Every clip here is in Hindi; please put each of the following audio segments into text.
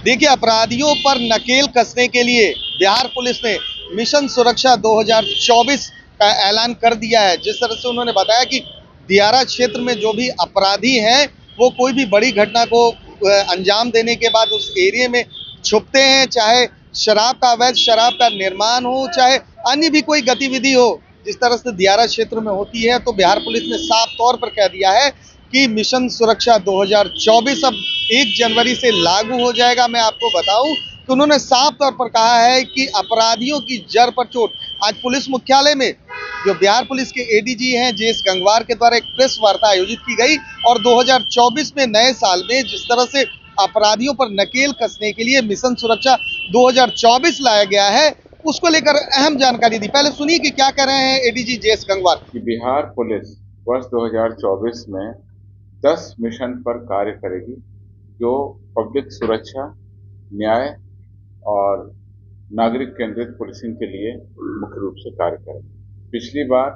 देखिए, अपराधियों पर नकेल कसने के लिए बिहार पुलिस ने मिशन सुरक्षा 2024 का ऐलान कर दिया है। जिस तरह से उन्होंने बताया कि दियारा क्षेत्र में जो भी अपराधी हैं, वो कोई भी बड़ी घटना को अंजाम देने के बाद उस एरिया में छुपते हैं, चाहे शराब का अवैध शराब का निर्माण हो, चाहे अन्य भी कोई गतिविधि हो, जिस तरह से दियारा क्षेत्र में होती है। तो बिहार पुलिस ने साफ तौर पर कह दिया है कि मिशन सुरक्षा 2024 अब 1 जनवरी से लागू हो जाएगा। मैं आपको बताऊं कि उन्होंने साफ तौर पर कहा है कि अपराधियों की जड़ पर चोट। आज पुलिस मुख्यालय में जो बिहार पुलिस के एडीजी हैं जेएस गंगवार के द्वारा एक प्रेस वार्ता आयोजित की गई और 2024 में नए साल में जिस तरह से अपराधियों पर नकेल कसने के लिए मिशन सुरक्षा 2024 लाया गया है, उसको लेकर अहम जानकारी दी। पहले सुनिए कि क्या कह रहे हैं ADG JS Gangwar. Bihar police वर्ष 2024 में 10 मिशन पर कार्य करेगी जो पब्लिक सुरक्षा, न्याय और नागरिक केंद्रित पुलिसिंग के लिए मुख्य रूप से कार्य करेगी। पिछली बार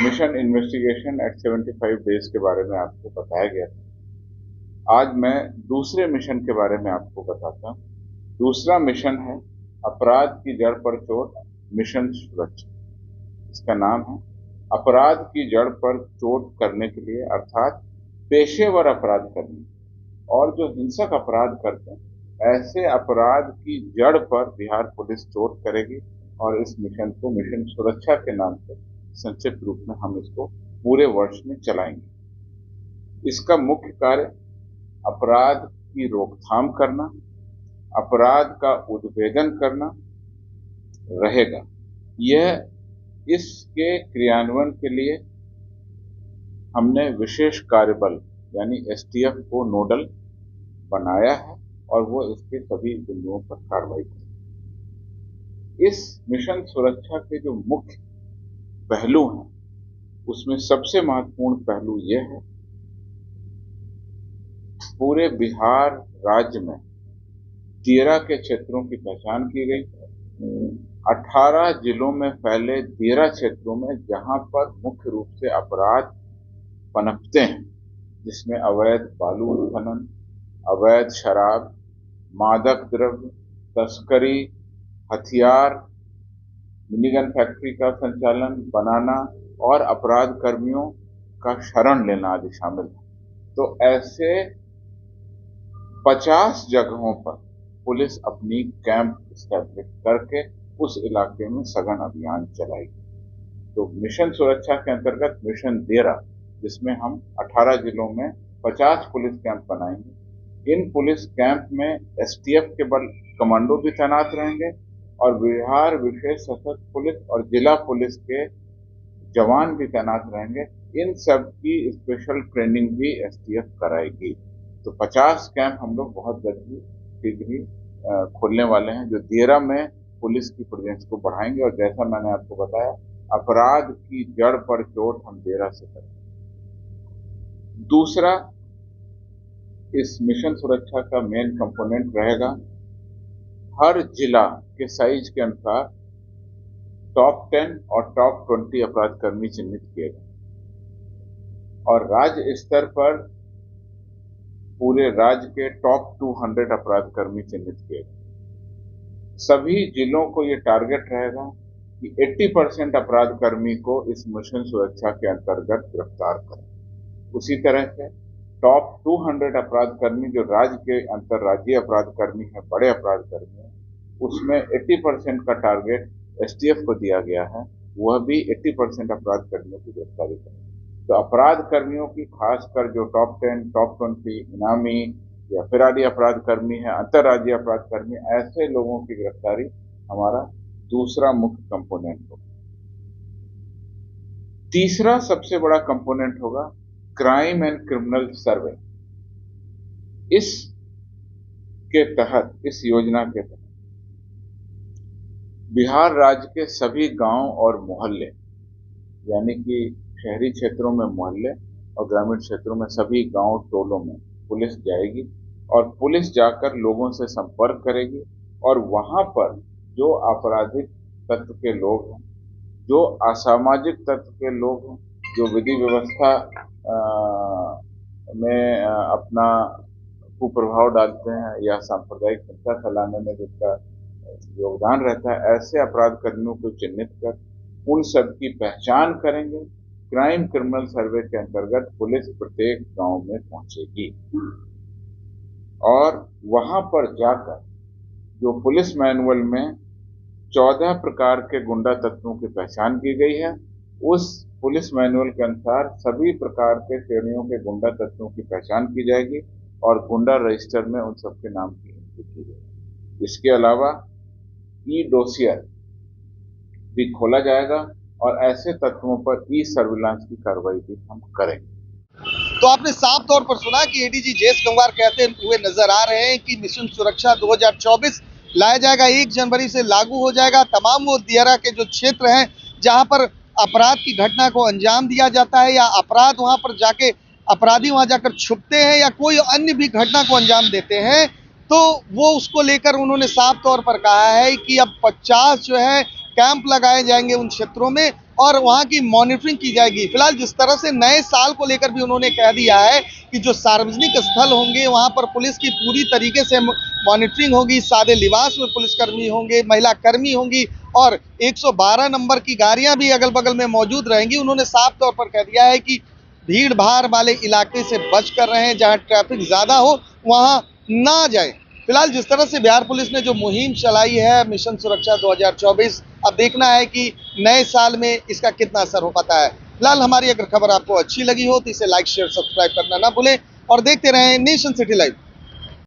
मिशन इन्वेस्टिगेशन एट 75 डेज के बारे में आपको बताया गया था। आज मैं दूसरे मिशन के बारे में आपको बताता हूँ। दूसरा मिशन है अपराध की जड़ पर चोट मिशन सुरक्षा। इसका नाम है अपराध की जड़ पर चोट करने के लिए, अर्थात पेशेवर अपराध करने और जो हिंसक अपराध करते हैं, ऐसे अपराध की जड़ पर बिहार पुलिस चोट करेगी। और इस मिशन को मिशन सुरक्षा के नाम से संक्षिप्त रूप में हम इसको पूरे वर्ष में चलाएंगे। इसका मुख्य कार्य अपराध की रोकथाम करना, अपराध का उद्भेदन करना रहेगा। यह इसके क्रियान्वयन के लिए हमने विशेष कार्यबल यानी एसटीएफ को नोडल बनाया है और वो इसके सभी बिंदुओं पर कार्रवाई करेगी। इस मिशन सुरक्षा के जो मुख्य पहलू हैं, उसमें सबसे महत्वपूर्ण पहलू यह है, पूरे बिहार राज्य में 13 के क्षेत्रों की पहचान की गई। 18 जिलों में फैले 13 क्षेत्रों में जहां पर मुख्य रूप से अपराध पनपते हैं, जिसमें अवैध बालू उत्खनन, अवैध शराब, मादक द्रव्य तस्करी, हथियार, मिनीगन फैक्ट्री का संचालन, बनाना और अपराध कर्मियों का शरण लेना आदि शामिल है। तो ऐसे 50 जगहों पर पुलिस अपनी कैंप स्टैब्लिश करके उस इलाके में सघन अभियान चलाएगी। तो मिशन सुरक्षा के अंतर्गत मिशन देरा, जिसमें हम 18 जिलों में 50 पुलिस कैंप बनाएंगे। इन पुलिस कैंप में एसटीएफ के बल कमांडो भी तैनात रहेंगे और बिहार विशेष सशस्त्र पुलिस और जिला पुलिस के जवान भी तैनात रहेंगे। इन सब की स्पेशल ट्रेनिंग भी एसटीएफ कराएगी। तो 50 कैंप हम लोग बहुत जल्दी शीघ्र ही खोलने वाले हैं, जो देरा में पुलिस की प्रेजेंस को बढ़ाएंगे। और जैसा मैंने आपको बताया, अपराध की जड़ पर चोट हम देरा से करेंगे। दूसरा, इस मिशन सुरक्षा का मेन कंपोनेंट रहेगा, हर जिला के साइज के अनुसार टॉप 10 और टॉप 20 अपराध कर्मी चिन्हित किए गए और राज्य स्तर पर पूरे राज्य के टॉप 200 अपराध कर्मी चिन्हित किए गए। सभी जिलों को ये टारगेट रहेगा कि 80% अपराध कर्मी को इस मिशन सुरक्षा के अंतर्गत गिरफ्तार करें। उसी तरह से टॉप 200 अपराध कर्मी जो राज्य के अंतर्राज्यीय अपराध कर्मी हैं, बड़े अपराध कर्मी हैं, उसमें 80% का टारगेट एसटीएफ को दिया गया है। वह भी 80% अपराध कर्मियों की गिरफ्तारी करें। तो अपराध कर्मियों की खासकर जो टॉप 10, टॉप 20 इनामी या फिरारी अपराध कर्मी है, अंतर्राज्यीय अपराध कर्मी, ऐसे लोगों की गिरफ्तारी हमारा दूसरा मुख्य कंपोनेंट होगा। तीसरा सबसे बड़ा कंपोनेंट होगा क्राइम एंड क्रिमिनल सर्वे। इस योजना के तहत बिहार राज्य के सभी गांव और मोहल्ले, यानी कि शहरी क्षेत्रों में मोहल्ले और ग्रामीण क्षेत्रों में सभी गांव टोलों में पुलिस जाएगी और पुलिस जाकर लोगों से संपर्क करेगी और वहां पर जो आपराधिक तत्व के लोग हैं, जो असामाजिक तत्व के लोग हैं, जो विधि व्यवस्था में अपना कुप्रभाव डालते हैं या सांप्रदायिक हिंसा फैलाने में जिनका योगदान रहता है, ऐसे अपराध कर्मियों को चिन्हित कर उन सब की पहचान करेंगे। क्राइम क्रिमिनल सर्वे के अंतर्गत पुलिस प्रत्येक गांव में पहुंचेगी और वहां पर जाकर जो पुलिस मैनुअल में 14 प्रकार के गुंडा तत्वों की पहचान की गई है, उस पुलिस मैनुअल के अनुसार सभी प्रकार के श्रेणियों के गुंडा तत्वों की पहचान की जाएगी और गुंडा रजिस्टर में उन सबके नाम की एंट्री की जाएगी। इसके अलावा ई डोसियर भी खोला जाएगा और ऐसे तत्वों पर ई सर्विलांस की कार्रवाई भी हम करेंगे। तो आपने साफ तौर पर सुना कि एडीजी जयेश गंगवार कहते हुए नजर आ रहे हैं कि मिशन सुरक्षा 2024 लाया जाएगा, 1 जनवरी से लागू हो जाएगा। तमाम वो दियारा के जो क्षेत्र हैं जहां पर अपराध की घटना को अंजाम दिया जाता है या अपराध वहां पर जाके अपराधी वहां जाकर छुपते हैं या कोई अन्य भी घटना को अंजाम देते हैं, तो वो उसको लेकर उन्होंने साफ तौर पर कहा है कि अब 50 जो है कैंप लगाए जाएंगे उन क्षेत्रों में और वहां की मॉनिटरिंग की जाएगी। फिलहाल जिस तरह से नए साल को लेकर भी उन्होंने कह दिया है कि जो सार्वजनिक स्थल होंगे वहां पर पुलिस की पूरी तरीके से मॉनिटरिंग होगी, सादे लिबास में पुलिसकर्मी होंगे, महिला कर्मी होंगी और 112 नंबर की गाड़ियां भी अगल बगल में मौजूद रहेंगी। उन्होंने साफ तौर पर कह दिया है कि भीड़ भाड़ वाले इलाके से बच कर रहे हैं, जहां ट्रैफिक ज्यादा हो वहां ना जाए। फिलहाल जिस तरह से बिहार पुलिस ने जो मुहिम चलाई है मिशन सुरक्षा 2024, अब देखना है कि नए साल में इसका कितना असर हो पाता है। फिलहाल हमारी अगर खबर आपको अच्छी लगी हो तो इसे लाइक शेयर सब्सक्राइब करना ना भूलें और देखते रहें नेशन सिटी लाइव।